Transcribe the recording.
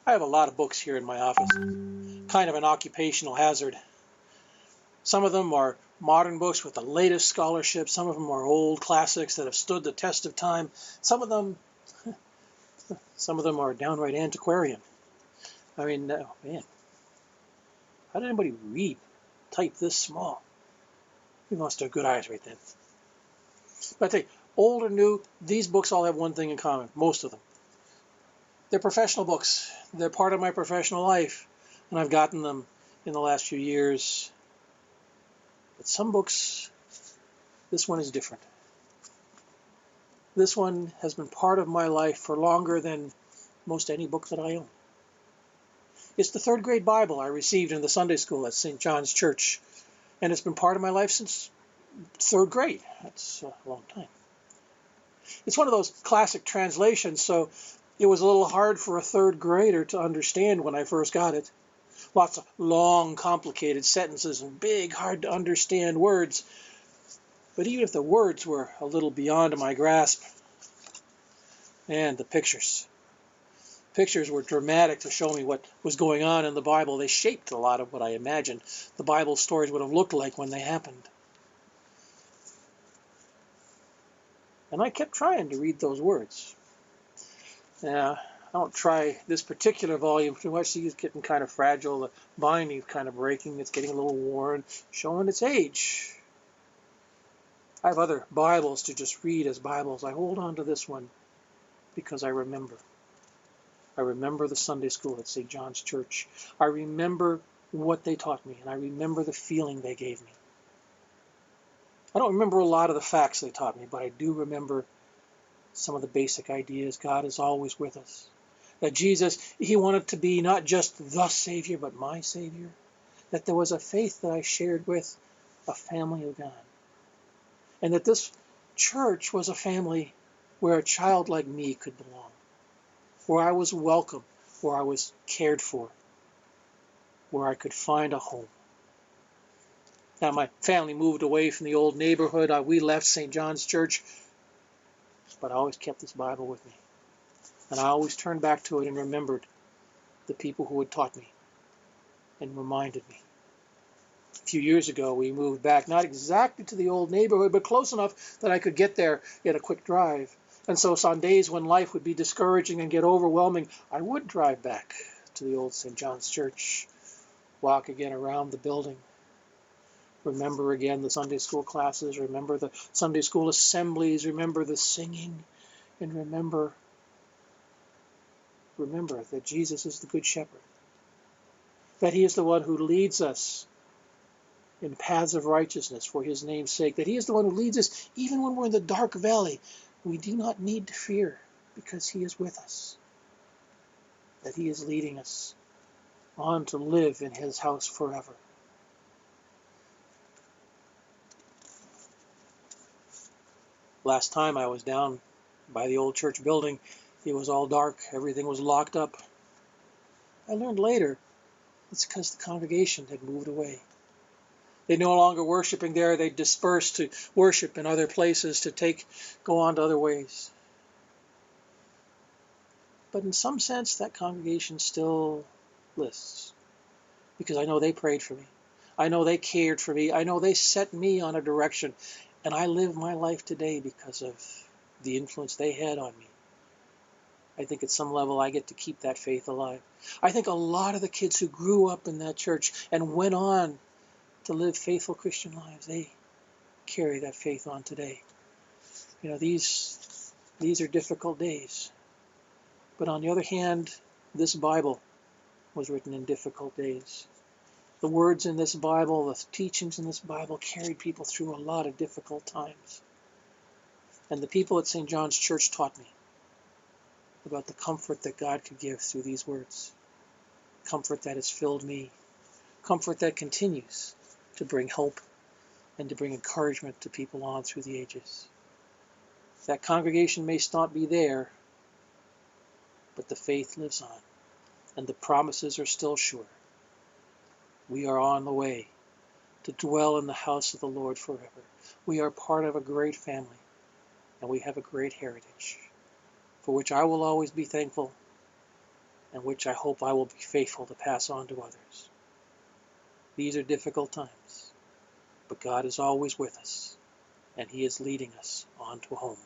I have a lot of books here in my office, kind of an occupational hazard. Some of them are modern books with the latest scholarship. Some of them are old classics that have stood the test of time. Some of them are downright antiquarian. I mean, man, how did anybody type this small? You must have good eyes right then. But I tell you, old or new, these books all have one thing in common, most of them. They're professional books. They're part of my professional life, and I've gotten them in the last few years. But some books, this one is different. This one has been part of my life for longer than most any book that I own. It's the third grade Bible I received in the Sunday school at St. John's Church, and it's been part of my life since third grade. That's a long time. It's one of those classic translations, so it was a little hard for a third grader to understand when I first got it. Lots of long, complicated sentences and big, hard to understand words. But even if the words were a little beyond my grasp, and the pictures were dramatic to show me what was going on in the Bible. They shaped a lot of what I imagined the Bible stories would have looked like when they happened. And I kept trying to read those words. Now, I don't try this particular volume too much. See, it's getting kind of fragile. The binding's kind of breaking. It's getting a little worn, showing its age. I have other Bibles to just read as Bibles. I hold on to this one because I remember. I remember the Sunday school at St. John's Church. I remember what they taught me, and I remember the feeling they gave me. I don't remember a lot of the facts they taught me, but I do remember some of the basic ideas. God is always with us. That Jesus, he wanted to be not just the Savior, but my Savior. That there was a faith that I shared with a family of God. And that this church was a family where a child like me could belong. Where I was welcome, where I was cared for, where I could find a home. Now, my family moved away from the old neighborhood. We left St. John's Church, but I always kept this Bible with me. And I always turned back to it and remembered the people who had taught me and reminded me. A few years ago, we moved back, not exactly to the old neighborhood, but close enough that I could get there in a quick drive. And so on days when life would be discouraging and get overwhelming, I would drive back to the old St. John's Church, walk again around the building, remember again the Sunday school classes, remember the Sunday school assemblies, remember the singing, and remember that Jesus is the Good Shepherd, that he is the one who leads us in paths of righteousness for his name's sake, that he is the one who leads us even when we're in the dark valley. We do not need to fear because he is with us, that he is leading us on to live in his house forever. Last time I was down by the old church building, it was all dark, everything was locked up. I learned later it's because the congregation had moved away. They no longer worshiping there. They dispersed to worship in other places, to go on to other ways. But in some sense, that congregation still lists, because I know they prayed for me. I know they cared for me. I know they set me on a direction, and I live my life today because of the influence they had on me. I think at some level I get to keep that faith alive. I think a lot of the kids who grew up in that church and went on to live faithful Christian lives, they carry that faith on today. You know, these are difficult days. But on the other hand, this Bible was written in difficult days. The words in this Bible, the teachings in this Bible carried people through a lot of difficult times. And the people at St. John's Church taught me about the comfort that God could give through these words. Comfort that has filled me. Comfort that continues to bring hope and to bring encouragement to people on through the ages. That congregation may not be there, but the faith lives on, and the promises are still sure. We are on the way to dwell in the house of the Lord forever. We are part of a great family, and we have a great heritage, for which I will always be thankful, and which I hope I will be faithful to pass on to others. These are difficult times, but God is always with us, and He is leading us on to home.